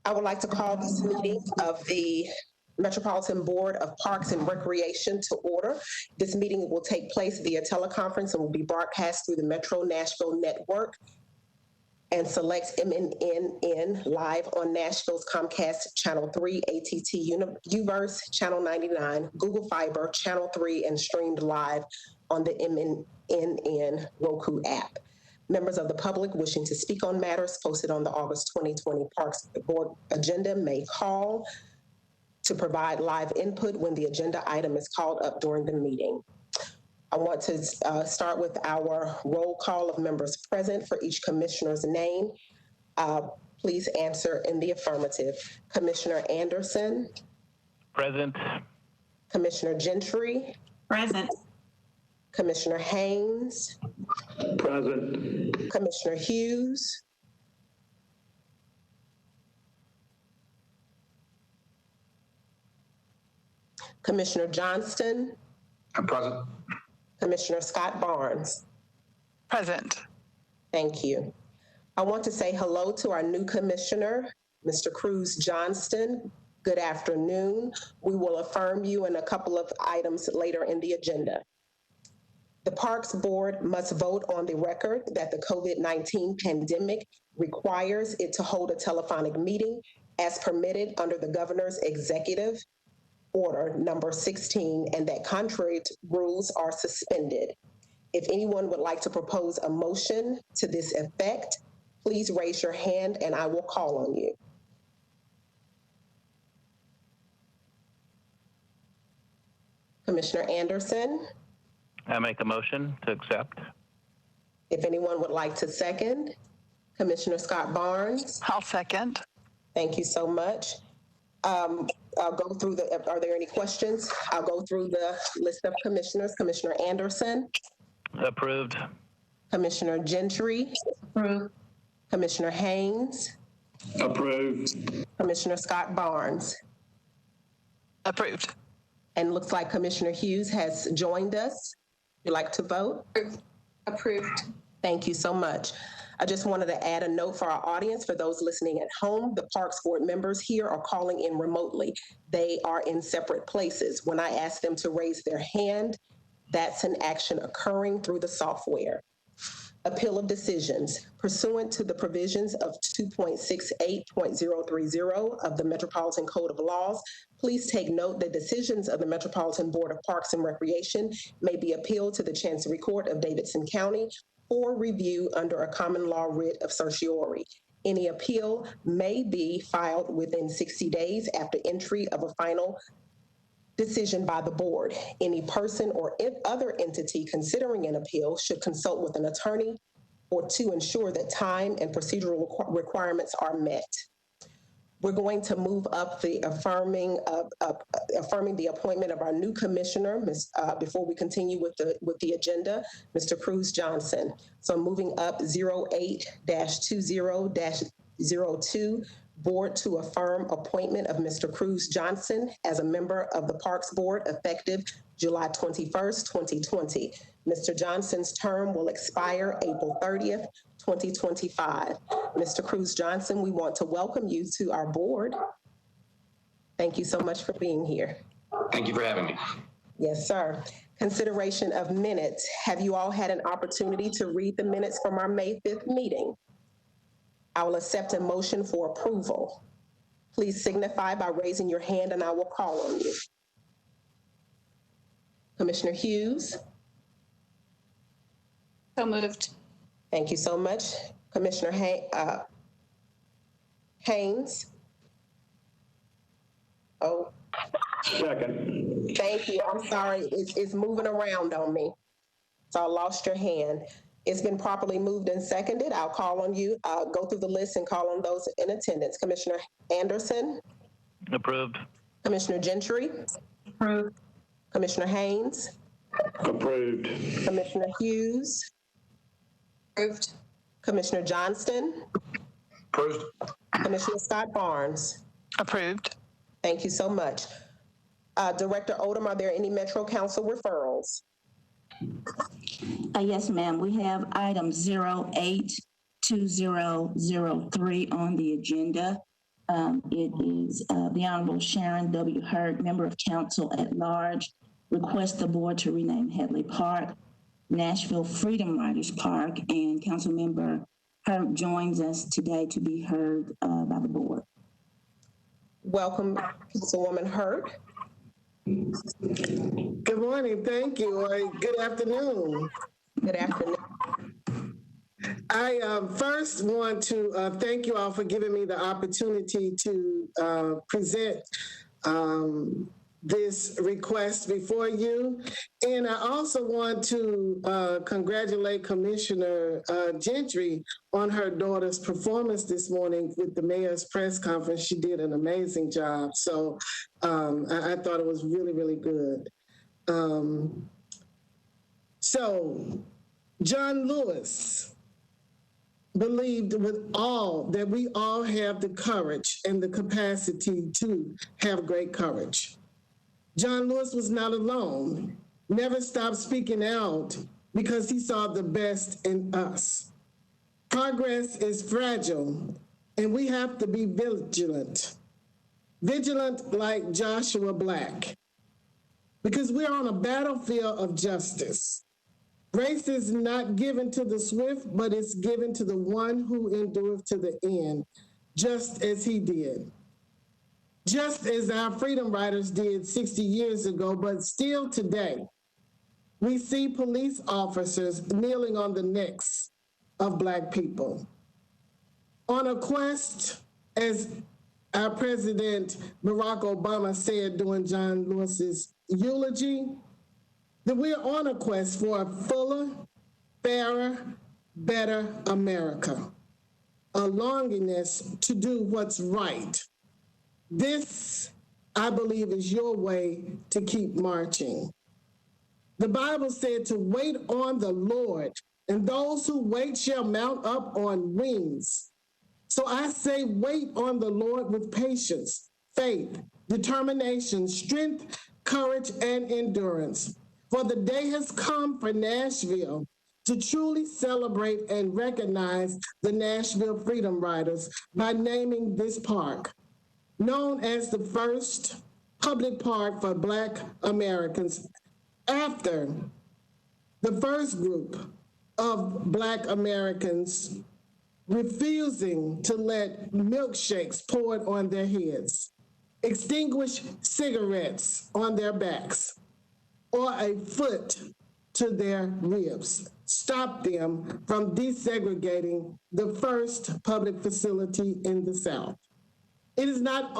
I would like to call this meeting of the Metropolitan Board of Parks and Recreation to order. This meeting will take place via teleconference and will be broadcast through the Metro Nashville Network and select MNN live on Nashville's Comcast Channel 3, ATT Uverse Channel 99, Google Fiber Channel 3, and streamed live on the MNN Roku app. Members of the public wishing to speak on matters posted on the August 2020 Parks Board agenda may call to provide live input when the agenda item is called up during the meeting. I want to start with our roll call of members present for each commissioner's name. Please answer in the affirmative. Commissioner Anderson? Present. Commissioner Gentry? Present. Commissioner Haynes? Present. Commissioner Hughes? Commissioner Johnston? I'm present. Commissioner Scott Barnes? Present. Thank you. I want to say hello to our new commissioner, Mr. Cruz Johnston. Good afternoon. We will affirm you in a couple of items later in the agenda. The Parks Board must vote on the record that the COVID-19 pandemic requires it to hold a telephonic meeting as permitted under the Governor's Executive Order number 16, and that contrary rules are suspended. If anyone would like to propose a motion to this effect, please raise your hand and I will call on you. Commissioner Anderson? I make a motion to accept. If anyone would like to second, Commissioner Scott Barnes? I'll second. Thank you so much. I'll go through are there any questions? I'll go through the list of commissioners. Commissioner Anderson? Approved. Commissioner Gentry? Approved. Commissioner Haynes? Approved. Commissioner Scott Barnes? Approved. And looks like Commissioner Hughes has joined us. You'd like to vote? Approved. Thank you so much. I just wanted to add a note for our audience, for those listening at home. The Parks Board members here are calling in remotely. They are in separate places. When I ask them to raise their hand, that's an action occurring through the software. Appeal of decisions. Pursuant to the provisions of 2.68.030 of the Metropolitan Code of Laws, please take note that decisions of the Metropolitan Board of Parks and Recreation may be appealed to the Chancery Court of Davidson County for review under a common law writ of certiorari. Any appeal may be filed within 60 days after entry of a final decision by the board. Any person or other entity considering an appeal should consult with an attorney or to ensure that time and procedural requirements are met. We're going to move up the affirming the appointment of our new commissioner before we continue with the agenda, Mr. Cruz Johnson. So moving up 08-20-02, Board to affirm appointment of Mr. Cruz Johnson as a member of the Parks Board effective July 21st, 2020. Mr. Johnson's term will expire April 30th, 2025. Mr. Cruz Johnson, we want to welcome you to our board. Thank you so much for being here. Thank you for having me. Yes, sir. Consideration of minutes. Have you all had an opportunity to read the minutes from our May 5th meeting? I will accept a motion for approval. Please signify by raising your hand and I will call on you. Commissioner Hughes? So moved. Thank you so much. Commissioner Haynes? Oh. Second. Thank you. I'm sorry. It's moving around on me. So I lost your hand. It's been properly moved and seconded. I'll call on you. I'll go through the list and call on those in attendance. Commissioner Anderson? Approved. Commissioner Gentry? Approved. Commissioner Haynes? Approved. Commissioner Hughes? Approved. Commissioner Johnston? Approved. Commissioner Scott Barnes? Approved. Thank you so much. Director Odom, are there any Metro Council referrals? Yes, ma'am. We have item 08-2003 on the agenda. It is the Honorable Sharon W. Hurd, Member of Council at Large, requests the board to rename Hadley Park Nashville Freedom Riders Park, and Councilmember Hurd joins us today to be heard by the board. Welcome, Councilwoman Hurd. Good morning, thank you, or good afternoon. Good afternoon. I first want to thank you all for giving me the opportunity to present this request before you. And I also want to congratulate Commissioner Gentry on her daughter's performance this morning with the mayor's press conference. She did an amazing job. So I thought it was really, really good. So John Lewis believed with all that we all have the courage and the capacity to have great courage. John Lewis was not alone, never stopped speaking out because he saw the best in us. Progress is fragile, and we have to be vigilant. Vigilant like Joshua Black, because we're on a battlefield of justice. Grace is not given to the swift, but it's given to the one who endureth to the end, just as he did. Just as our freedom riders did 60 years ago, but still today, we see police officers kneeling on the necks of Black people. On a quest, as our President Barack Obama said during John Lewis's eulogy, that we're on a quest for a fuller, fairer, better America, a longingness to do what's right. This, I believe, is your way to keep marching. The Bible said to wait on the Lord, and those who wait shall mount up on wings. So I say wait on the Lord with patience, faith, determination, strength, courage, and endurance. For the day has come for Nashville to truly celebrate and recognize the Nashville Freedom Riders by naming this park, known as the first public park for Black Americans, after the first group of Black Americans refusing to let milkshakes poured on their heads, extinguish cigarettes on their backs, or a foot to their ribs, stop them from desegregating the first public facility in the South. It is not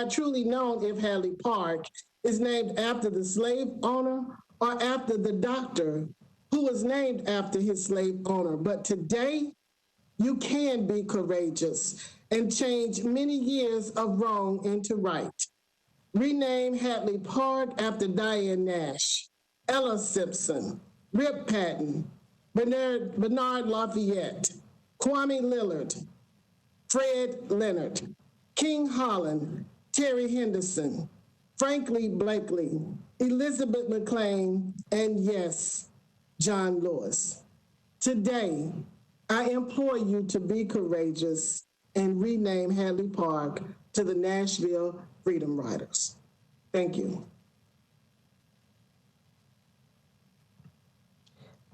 truly known if Hadley Park is named after the slave owner or after the doctor who was named after his slave owner. But today, you can be courageous and change many years of wrong into right. Rename Hadley Park after Diane Nash, Ella Simpson, Rip Patton, Bernard Lafayette, Kwame Lillard, Fred Leonard, King Holland, Terry Henderson, Franklin Blakely, Elizabeth McLean, and yes, John Lewis. Today, I implore you to be courageous and rename Hadley Park to the Nashville Freedom Riders. Thank you.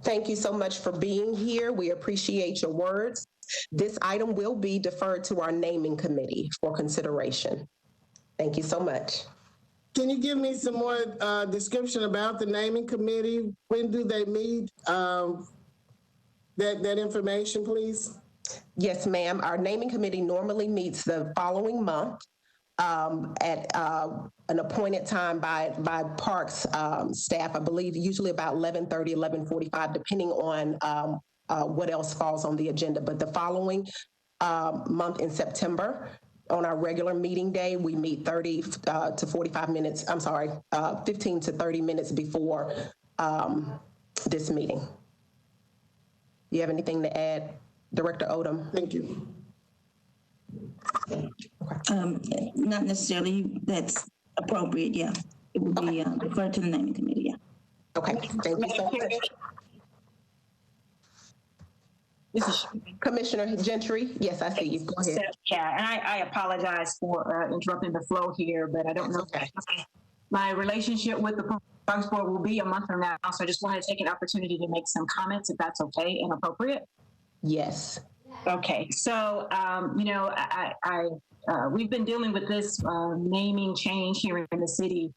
Thank you so much for being here. We appreciate your words. This item will be deferred to our naming committee for consideration. Thank you so much. Can you give me some more description about the naming committee? When do they meet? That information, please. Yes, ma'am. Our naming committee normally meets the following month at an appointed time by Parks staff, I believe usually about 11:30, 11:45, depending on what else falls on the agenda. But the following month in September, on our regular meeting day, we meet 30 to 45 minutes, 15 to 30 minutes before this meeting. Do you have anything to add, Director Odom? Thank you. Not necessarily that's appropriate, yeah. It would be referred to the naming committee, yeah. Okay, thank you so much. This is Commissioner Gentry, yes, I see you. Go ahead. yeah, and I apologize for interrupting the flow here, but I don't know. Okay. My relationship with the Parks Board will be a month from now, so I just wanted to take an opportunity to make some comments, if that's okay and appropriate. Yes. Okay, so we've been dealing with this naming change here in the city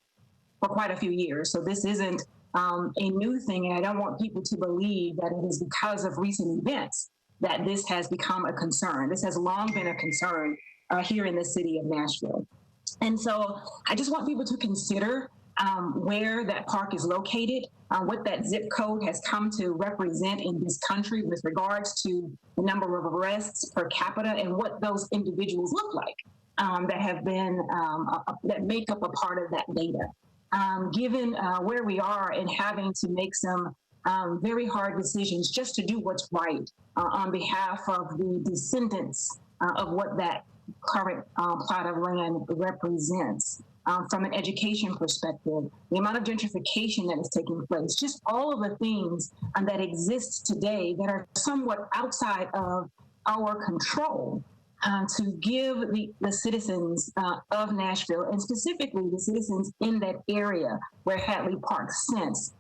for quite a few years. So this isn't a new thing, and I don't want people to believe that it is because of recent events that this has become a concern. This has long been a concern here in the city of Nashville. And so I just want people to consider where that park is located, what that zip code has come to represent in this country with regards to the number of arrests per capita and what those individuals look like that have been, that make up a part of that data. Given where we are and having to make some very hard decisions just to do what's right on behalf of the descendants of what that current plot of land represents. From an education perspective, the amount of gentrification that is taking place, just all of the things that exist today that are somewhat outside of our control, to give the citizens of Nashville, and specifically the citizens in that area where Hadley Park sits,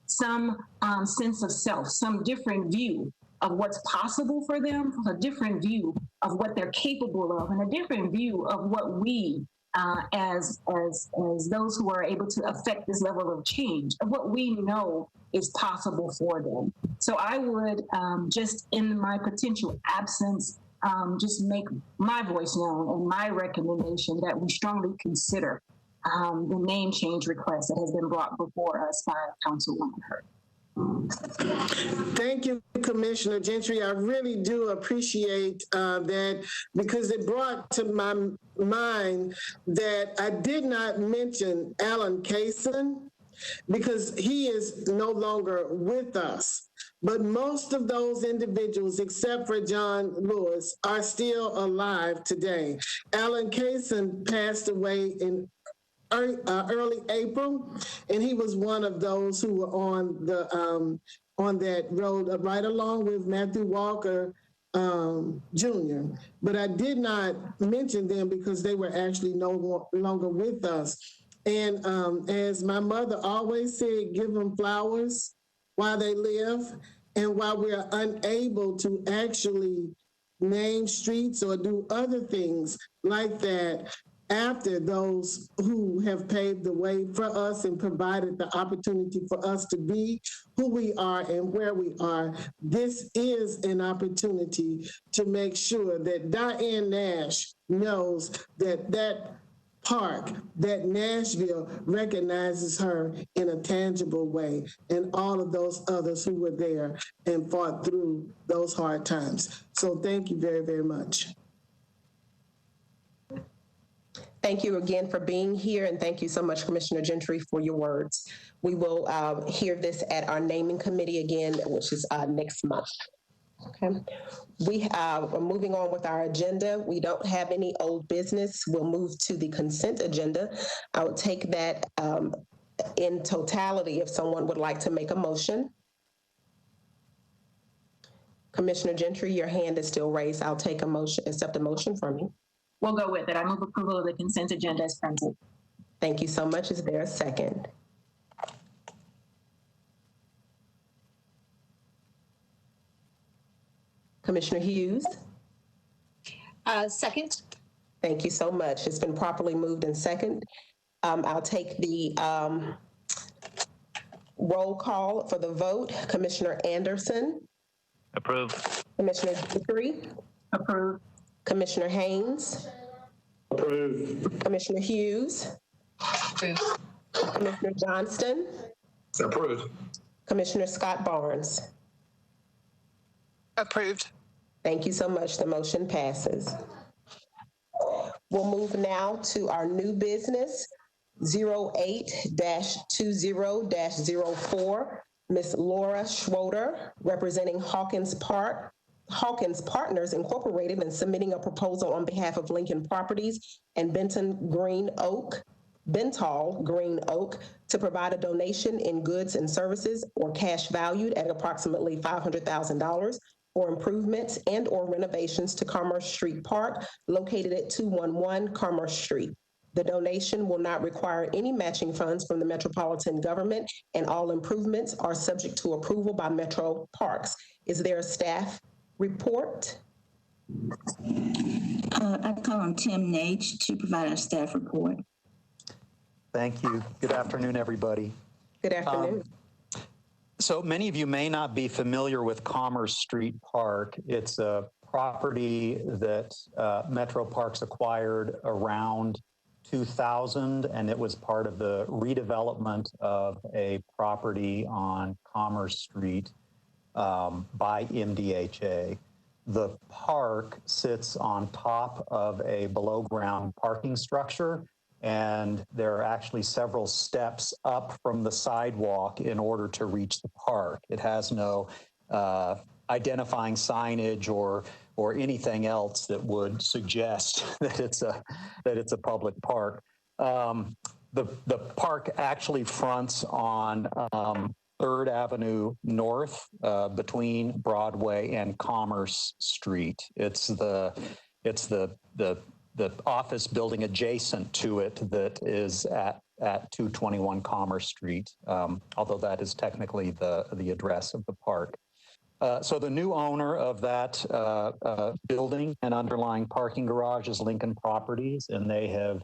some sense of self, some different view of what's possible for them, a different view of what they're capable of, and a different view of what we, as those who are able to affect this level of change, of what we know is possible for them. So I would just, in my potential absence, just make my voice known and my recommendation that we strongly consider the name change request that has been brought before us by Councilwoman Hurd. Thank you, Commissioner Gentry. I really do appreciate that, because it brought to my mind that I did not mention Alan Kaysen, because he is no longer with us. But most of those individuals, except for John Lewis, are still alive today. Alan Kaysen passed away in early April, and he was one of those who were on that road right along with Matthew Walker Jr. But I did not mention them because they were actually no longer with us. And as my mother always said, give them flowers while they live, and while we are unable to actually name streets or do other things like that, after those who have paved the way for us and provided the opportunity for us to be who we are and where we are, this is an opportunity to make sure that Diane Nash knows that that park, that Nashville recognizes her in a tangible way, and all of those others who were there and fought through those hard times. So thank you very, very much. Thank you again for being here, and thank you so much, Commissioner Gentry, for your words. We will hear this at our naming committee again, which is next month. Okay. We are moving on with our agenda. We don't have any old business. We'll move to the consent agenda. I would take that in totality if someone would like to make a motion. Commissioner Gentry, your hand is still raised. I'll take a motion, accept a motion from you. We'll go with it. I move approval of the consent agenda as printed. Thank you so much. Is there a second? Commissioner Hughes? Second. Thank you so much. It's been properly moved and second. I'll take the roll call for the vote. Commissioner Anderson? Approved. Commissioner Gentry? Approved. Commissioner Haynes? Approved. Commissioner Hughes? Approved. Commissioner Johnston? Approved. Commissioner Scott Barnes? Approved. Thank you so much. The motion passes. We'll move now to our new business, 08-20-04. Ms. Laura Schroeder, representing Hawkins Partners Incorporated, and submitting a proposal on behalf of Lincoln Properties and Bentall Green Oak to provide a donation in goods and services or cash valued at approximately $500,000 for improvements and or renovations to Commerce Street Park located at 211 Commerce Street. The donation will not require any matching funds from the Metropolitan government, and all improvements are subject to approval by Metro Parks. Is there a staff report? I call on Tim Nage to provide our staff report. Thank you. Good afternoon, everybody. Good afternoon. So many of you may not be familiar with Commerce Street Park. It's a property that Metro Parks acquired around 2000, and it was part of the redevelopment of a property on Commerce Street by MDHA. The park sits on top of a below-ground parking structure, and there are actually several steps up from the sidewalk in order to reach the park. It has no identifying signage or anything else that would suggest that it's a public park. The park actually fronts on 3rd Avenue North between Broadway and Commerce Street. It's the office building adjacent to it that is at 221 Commerce Street, although that is technically the address of the park. So the new owner of that building and underlying parking garage is Lincoln Properties, and they have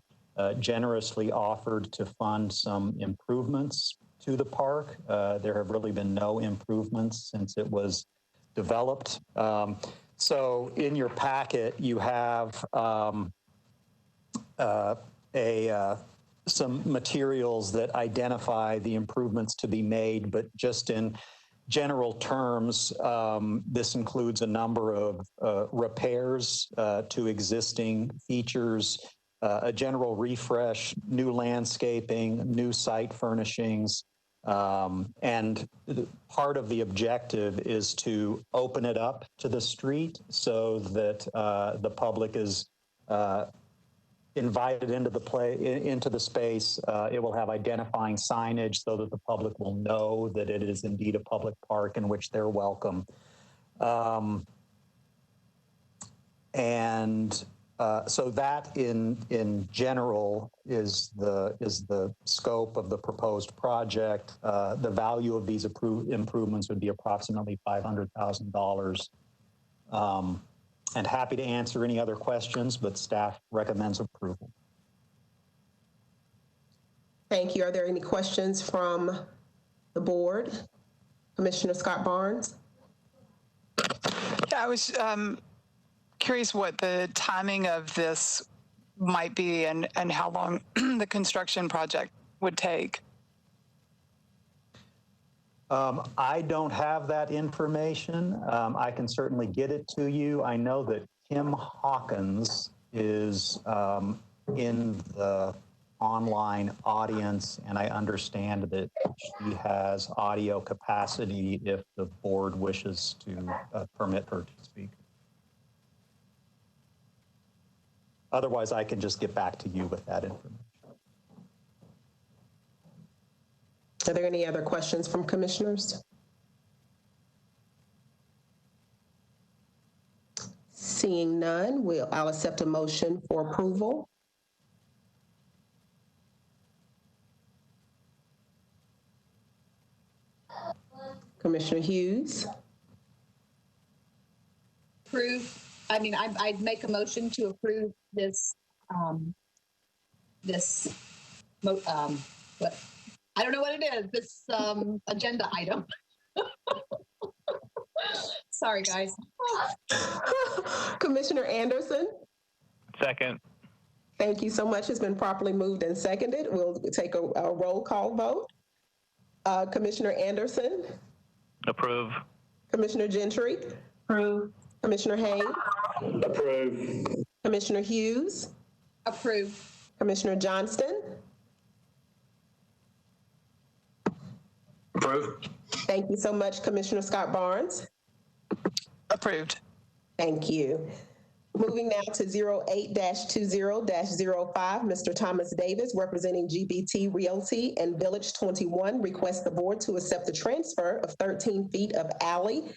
generously offered to fund some improvements to the park. There have really been no improvements since it was developed. So in your packet, you have some materials that identify the improvements to be made, but just in general terms, this includes a number of repairs to existing features, a general refresh, new landscaping, new site furnishings, and part of the objective is to open it up to the street so that the public is invited into the space. It will have identifying signage so that the public will know that it is indeed a public park in which they're welcome. So that in general is the scope of the proposed project. The value of these improvements would be approximately $500,000. And happy to answer any other questions, but staff recommends approval. Thank you. Are there any questions from the board? Commissioner Scott Barnes? Yeah, I was curious what the timing of this might be and how long the construction project would take. I don't have that information. I can certainly get it to you. I know that Kim Hawkins is in the online audience, and I understand that she has audio capacity if the board wishes to permit her to speak. Otherwise, I can just get back to you with that information. Are there any other questions from commissioners? Seeing none, I'll accept a motion for approval. Commissioner Hughes? I'd make a motion to approve this, I don't know what it is, this agenda item. Sorry, guys. Commissioner Anderson? Second. Thank you so much. It's been properly moved and seconded. We'll take a roll call vote. Commissioner Anderson? Approve. Commissioner Gentry? Approve. Commissioner Haynes? Approve. Commissioner Hughes? Approve. Commissioner Johnston? Approve. Thank you so much, Commissioner Scott Barnes. Approved. Thank you. Moving now to 08-20-05, Mr. Thomas Davis, representing GBT Realty and Village 21, requests the board to accept the transfer of 13 feet of alley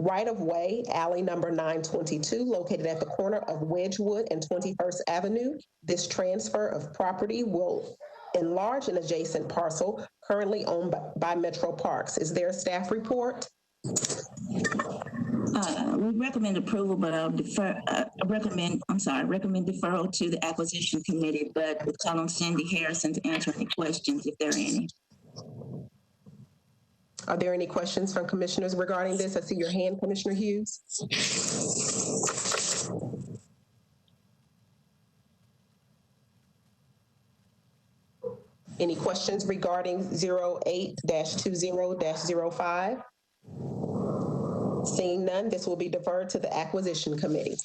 right-of-way, alley number 922, located at the corner of Wedgewood and 21st Avenue. This transfer of property will enlarge an adjacent parcel currently owned by Metro Parks. Is there a staff report? We recommend approval, but I'll recommend deferral to the acquisition committee, but we'll call on Cindy Harrison to answer any questions if there are any. Are there any questions from commissioners regarding this? I see your hand, Commissioner Hughes. Any questions regarding 08-20-05? Seeing none, this will be deferred to the acquisition committee.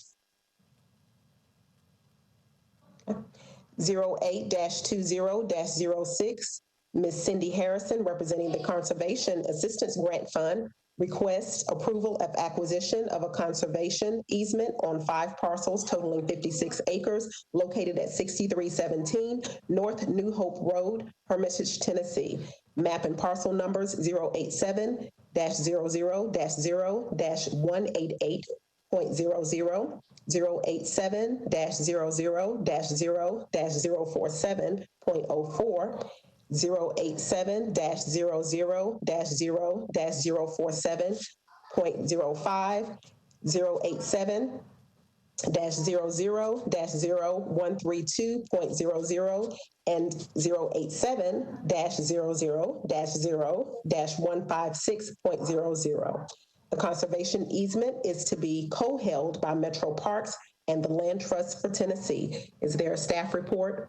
08-20-06, Ms. Cindy Harrison, representing the Conservation Assistance Grant Fund, requests approval of acquisition of a conservation easement on 5 parcels totaling 56 acres located at 6317 North New Hope Road, Hermitage, Tennessee. Map and parcel numbers 087-00-0-188.00, 087-00-0-047.04, 087-00-0-047.05, 087-00-0-132.00, and 087-00-0-156.00. The conservation easement is to be co-held by Metro Parks and the Land Trust for Tennessee. Is there a staff report?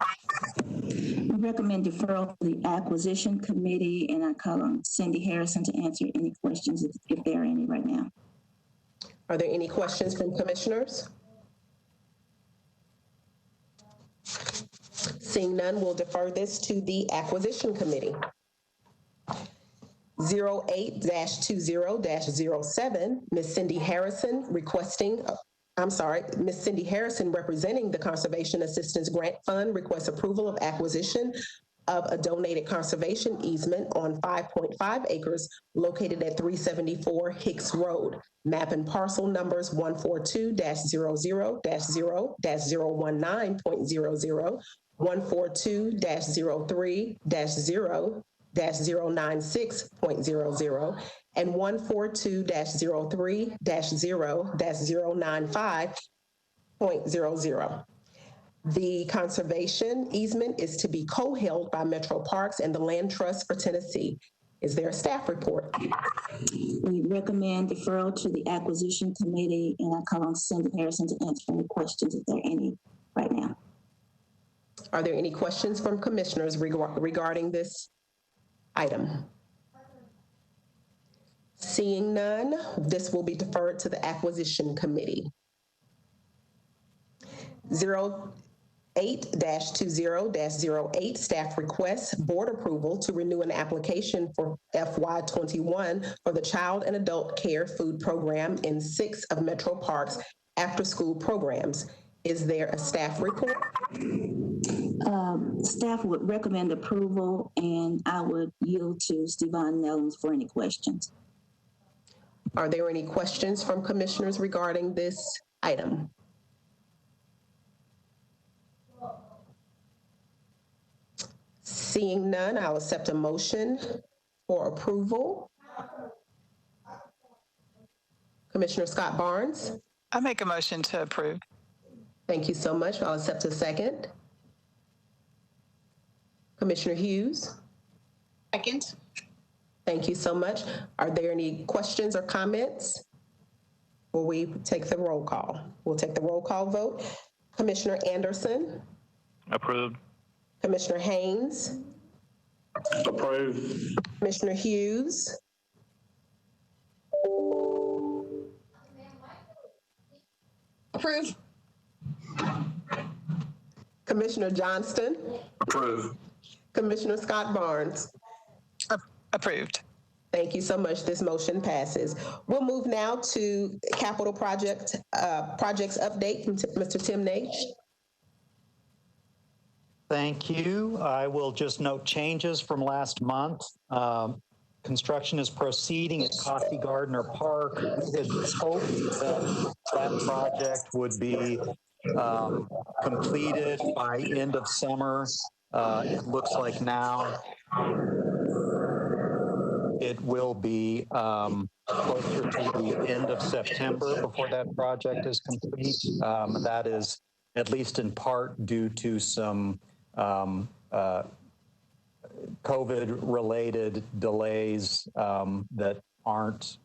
We recommend deferral to the acquisition committee, and I call on Cindy Harrison to answer any questions if there are any right now. Are there any questions from commissioners? Seeing none, we'll defer this to the acquisition committee. 08-20-07, Ms. Cindy Harrison Ms. Cindy Harrison, representing the Conservation Assistance Grant Fund, requests approval of acquisition of a donated conservation easement on 5.5 acres located at 374 Hicks Road. Map and parcel numbers 142-00-0-019.00, 142-03-0-096.00, and 142-03-0-095.00. The conservation easement is to be co-held by Metro Parks and the Land Trust for Tennessee. Is there a staff report? We recommend deferral to the acquisition committee, and I call on Cindy Harrison to answer any questions if there are any right now. Are there any questions from commissioners regarding this item? Seeing none, this will be deferred to the acquisition committee. 08-20-08, staff requests board approval to renew an application for FY21 for the Child and Adult Care Food Program in 6 of Metro Parks after-school programs. Is there a staff report? Staff would recommend approval, and I would yield to Stevon Nellums for any questions. Are there any questions from commissioners regarding this item? Seeing none, I'll accept a motion for approval. Commissioner Scott Barnes. I make a motion to approve. Thank you so much. I'll accept a second. Commissioner Hughes. Second. Thank you so much. Are there any questions or comments? Will we take the roll call? We'll take the roll call vote. Commissioner Anderson. Approved. Commissioner Haynes. Approved. Commissioner Hughes. Approve. Commissioner Johnston. Approved. Commissioner Scott Barnes. Approved. Thank you so much. This motion passes. We'll move now to capital projects update from Mr. Tim Nage. Thank you. I will just note changes from last month. construction is proceeding at Coffee Gardner Park. We had hoped that that project would be completed by end of summer. It looks like now it will be closer to the end of September before that project is complete. That is at least in part due to some COVID-related delays that aren't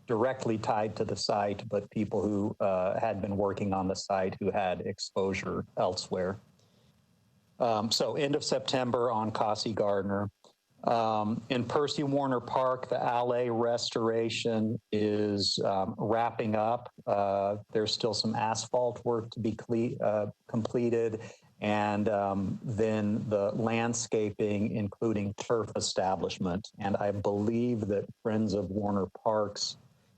directly tied to the site, but people who had been working on the site who had exposure elsewhere. So end of September on Cossey Gardner. In Percy Warner Park, the alley restoration is wrapping up. There's still some asphalt work to be completed, and then the landscaping, including turf establishment. And I believe that Friends of Warner Parks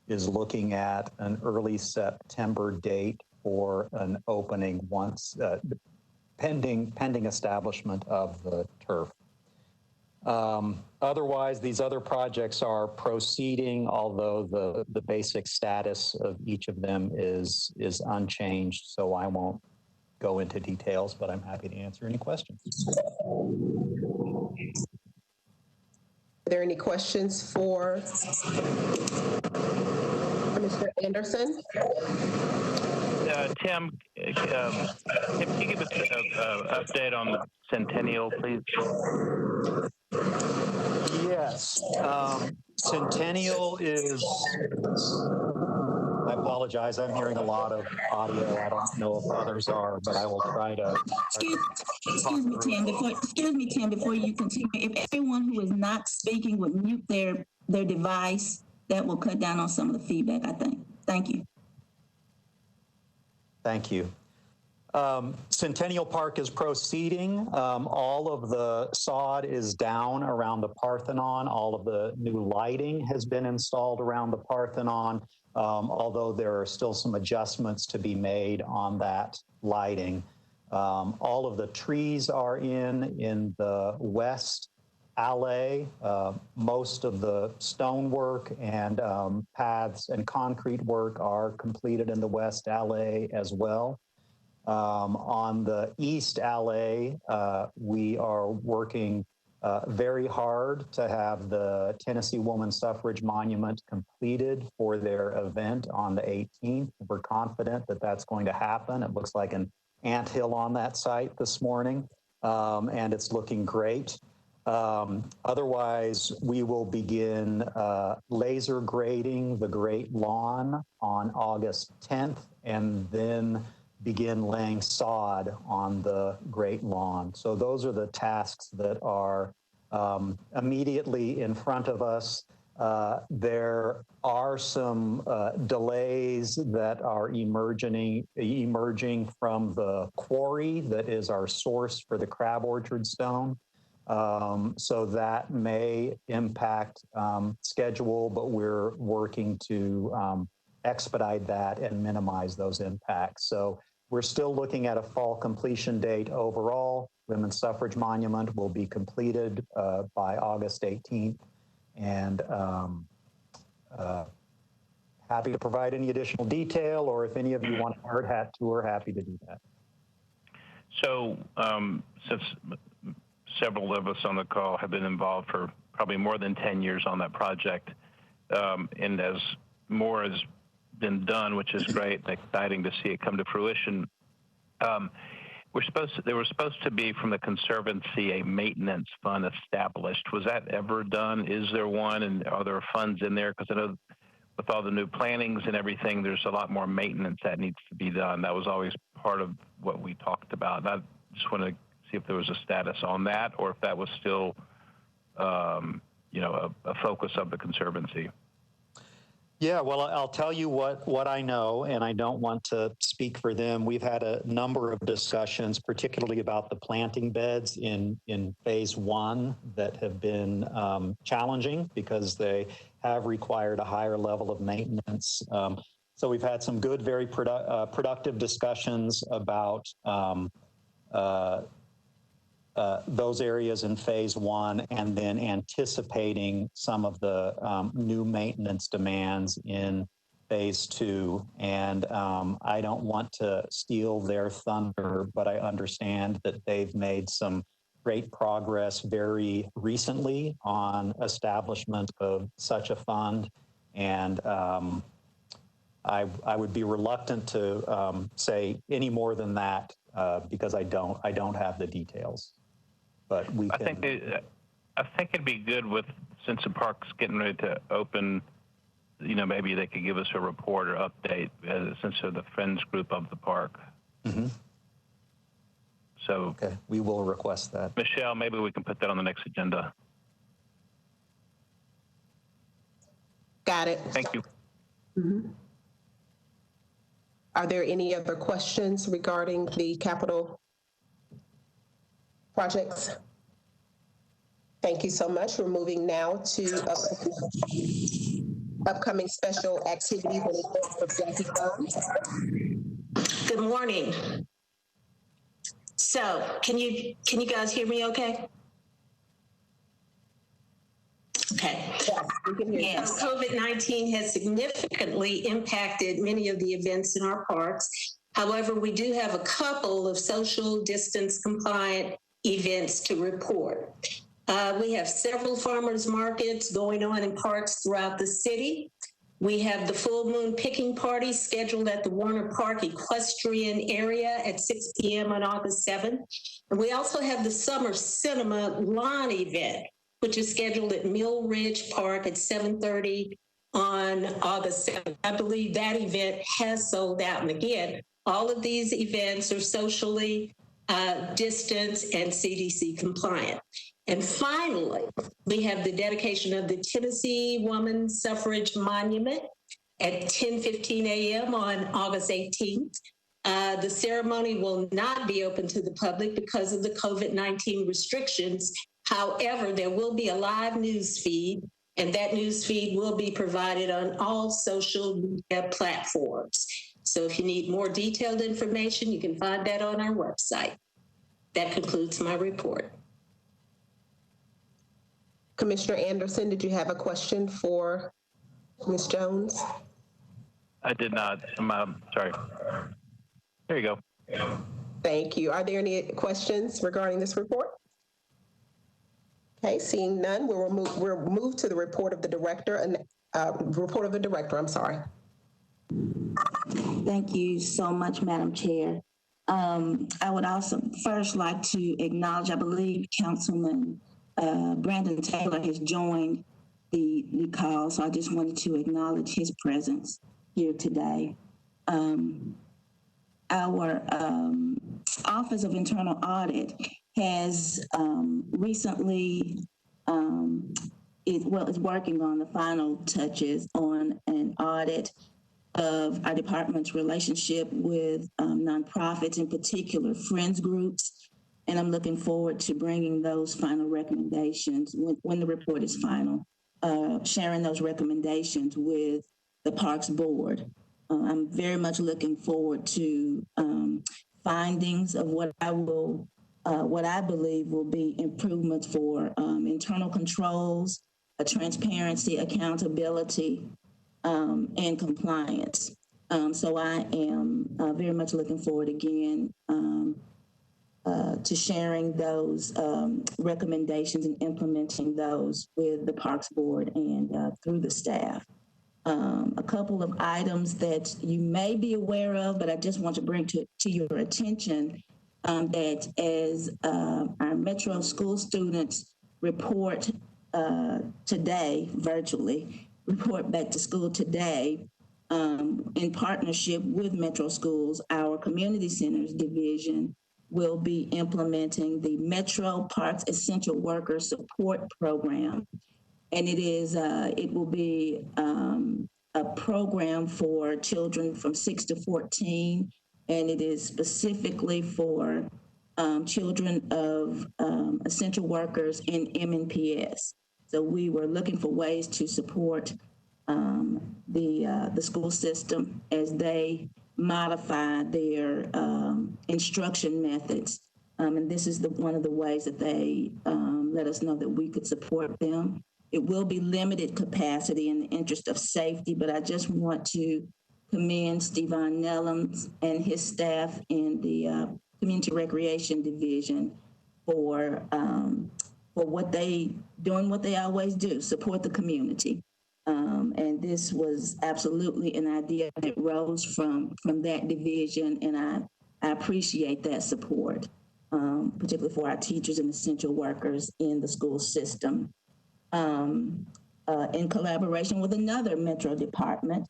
is looking at an early September date for an opening once pending establishment of the turf. Otherwise, these other projects are proceeding, although the basic status of each of them is unchanged, so I won't go into details, but I'm happy to answer any questions. Are there any questions for Mr. Anderson? Tim, can you give us an update on the Centennial, please? Yes. Centennial is, I apologize, I'm hearing a lot of audio. I don't know if others are, but I will try to. Excuse me, Tim, before you continue, if everyone who is not speaking would mute their device, that will cut down on some of the feedback, I think. Thank you. Thank you. Centennial Park is proceeding. All of the sod is down around the Parthenon. All of the new lighting has been installed around the Parthenon, although there are still some adjustments to be made on that lighting. All of the trees are in the west alley. Most of the stonework and paths and concrete work are completed in the west alley as well. On the east alley, we are working very hard to have the Tennessee Woman Suffrage Monument completed for their event on the 18th. We're confident that that's going to happen. It looks like an anthill on that site this morning, and it's looking great. Otherwise, we will begin laser grading the Great Lawn on August 10th, and then begin laying sod on the Great Lawn. So those are the tasks that are immediately in front of us. There are some delays that are emerging from the quarry that is our source for the crab orchard stone. So that may impact schedule, but we're working to expedite that and minimize those impacts. So we're still looking at a fall completion date overall. Women's Suffrage Monument will be completed by August 18th. And happy to provide any additional detail, or if any of you want a hard hat tour, happy to do that. So since several of us on the call have been involved for probably more than 10 years on that project, and as more has been done, which is great and exciting to see it come to fruition. There was supposed to be from the Conservancy a maintenance fund established. Was that ever done? Is there one, and are there funds in there? Because I know with all the new plannings and everything, there's a lot more maintenance that needs to be done. That was always part of what we talked about. And I just want to see if there was a status on that, or if that was still, a focus of the Conservancy. Yeah, well, I'll tell you what I know, and I don't want to speak for them. We've had a number of discussions, particularly about the planting beds in phase one that have been challenging because they have required a higher level of maintenance. So we've had some good, very productive discussions about those areas in phase one, and then anticipating some of the new maintenance demands in phase two. And I don't want to steal their thunder, but I understand that they've made some great progress very recently on establishment of such a fund. And I would be reluctant to say any more than that because I don't have the details. But we can. I think it'd be good with, since the park's getting ready to open, you know, maybe they could give us a report or update since they're the Friends group of the park. Mm-hmm. So, okay, we will request that. Michelle, maybe we can put that on the next agenda. Got it. Thank you. Mm-hmm. Are there any other questions regarding the capital projects? Thank you so much. We're moving now to upcoming special activities and events for Jackie Burns. Good morning. So, can you guys hear me okay? Okay. Yes, we can hear you. Yes, COVID-19 has significantly impacted many of the events in our parks. However, we do have a couple of social distance compliant events to report. We have several farmers markets going on in parks throughout the city. We have the full moon picking party scheduled at the Warner Park Equestrian area at 6 p.m. on August 7th. And we also have the summer cinema lawn event, which is scheduled at Mill Ridge Park at 7:30 on August 7th. I believe that event has sold out. And again, all of these events are socially distanced and CDC compliant. And finally, we have the dedication of the Tennessee Woman Suffrage Monument at 10:15 a.m. on August 18th. The ceremony will not be open to the public because of the COVID-19 restrictions. However, there will be a live news feed, and that news feed will be provided on all social media platforms. So if you need more detailed information, you can find that on our website. That concludes my report. Commissioner Anderson, did you have a question for Ms. Jones? I did not. I'm sorry. There you go. Thank you. Are there any questions regarding this report? Okay, seeing none, we'll move to the report of the director and I'm sorry. Thank you so much, Madam Chair. I would also first like to acknowledge, I believe Councilman Brandon Taylor has joined the call, so I just wanted to acknowledge his presence here today. Our Office of Internal Audit has recently is working on the final touches on an audit of our department's relationship with nonprofits, in particular Friends groups. And I'm looking forward to bringing those final recommendations when the report is final, sharing those recommendations with the Parks Board. I'm very much looking forward to findings of what I believe will be improvements for internal controls, transparency, accountability, and compliance. So I am very much looking forward again to sharing those recommendations and implementing those with the Parks Board and through the staff. A couple of items that you may be aware of, but I just want to bring to your attention that as our Metro school students report today, virtually, report back to school today, in partnership with Metro Schools, our Community Centers Division will be implementing the Metro Parks Essential Worker Support Program. And it will be a program for children from 6 to 14, and it is specifically for children of essential workers in MNPS. So we were looking for ways to support the school system as they modify their instruction methods And this is one of the ways that they let us know that we could support them. It will be limited capacity in the interest of safety, but I just want to commend Stevon Nellums and his staff in the Community Recreation Division for doing what they always do, support the community. And this was absolutely an idea that rose from that division, and I appreciate that support, particularly for our teachers and essential workers in the school system. In collaboration with another Metro department,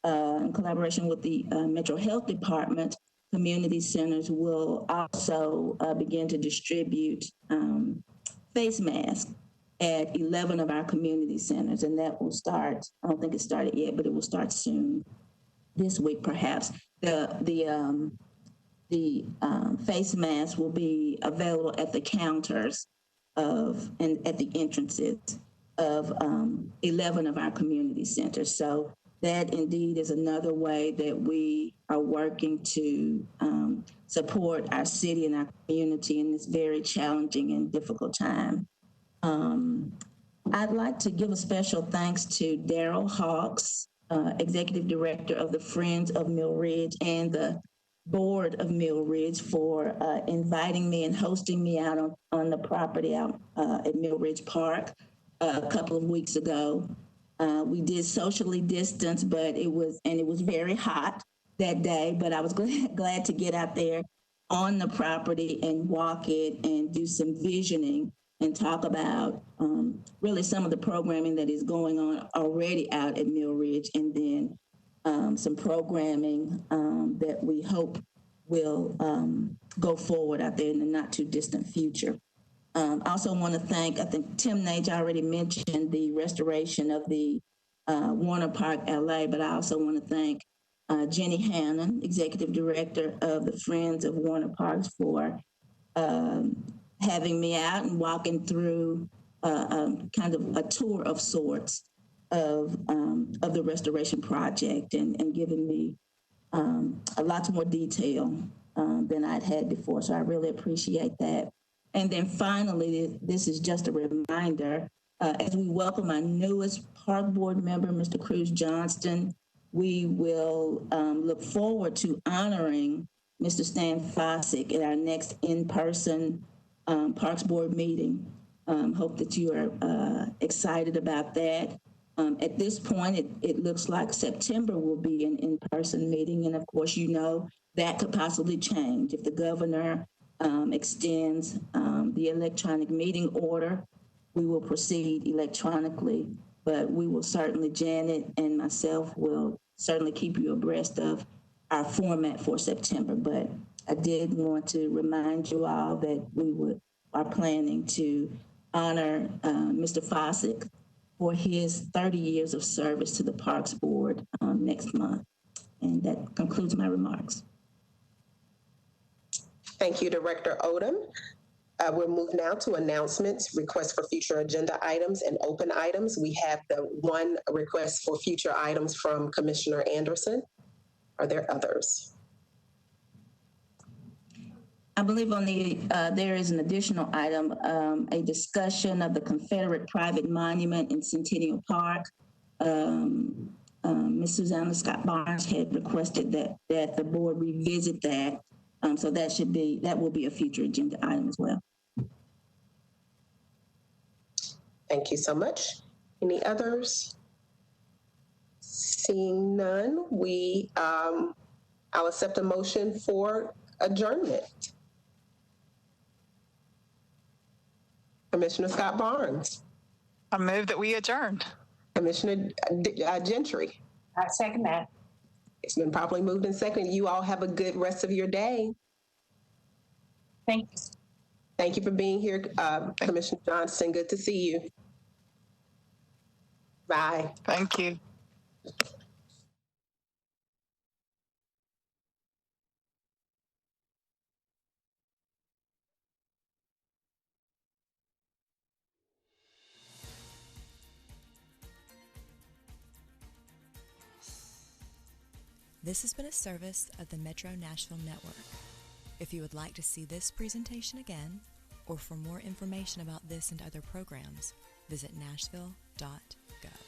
in collaboration with the Metro Health Department, community centers will also begin to distribute face masks at 11 of our community centers, and that will start, I don't think it started yet, but it will start soon, this week perhaps. The face masks will be available at the counters and at the entrances of 11 of our community centers. So that indeed is another way that we are working to support our city and our community in this very challenging and difficult time. I'd like to give a special thanks to Daryl Hawks, Executive Director of the Friends of Mill Ridge and the Board of Mill Ridge, for inviting me and hosting me out on the property out at Mill Ridge Park a couple of weeks ago. We did socially distance, but it was very hot that day, but I was glad to get out there on the property and walk it and do some visioning and talk about really some of the programming that is going on already out at Mill Ridge, and then some programming that we hope will go forward out there in the not too distant future. Also want to thank, I think Tim Nage already mentioned the restoration of the Warner Park LA, but I also want to thank Jenny Hannon, Executive Director of the Friends of Warner Parks, for having me out and walking through kind of a tour of sorts of the restoration project, and giving me a lot more detail than I'd had before. So I really appreciate that. And then finally, this is just a reminder, as we welcome our newest park board member, Mr. Cruz Johnston, we will look forward to honoring Mr. Stan Fossick at our next in-person Parks Board meeting. Hope that you are excited about that. At this point, it looks like September will be an in-person meeting, and of course, you know, that could possibly change if the governor extends the electronic meeting order. We will proceed electronically, but we will certainly, Janet and myself will certainly keep you abreast of our format for September. But I did want to remind you all that we are planning to honor Mr. Fossick for his 30 years of service to the Parks Board next month. And that concludes my remarks. Thank you, Director Odom. We'll move now to announcements, requests for future agenda items, and open items. We have the one request for future items from Commissioner Anderson. Are there others? I believe on the there is an additional item, a discussion of the Confederate private monument in Centennial Park. Ms. Susanna Scott Barnes had requested that the board revisit that. So that will be a future agenda item as well. Thank you so much. Any others? Seeing none, I'll accept a motion for adjournment. Commissioner Scott Barnes. I move that we adjourn. Commissioner Gentry. I second that. It's been properly moved and seconded. You all have a good rest of your day. Thank you. Thank you for being here, Commissioner Johnston. Good to see you. Bye. Thank you. This has been a service of the Metro Nashville Network. If you would like to see this presentation again, or for more information about this and other programs, visit nashville.gov.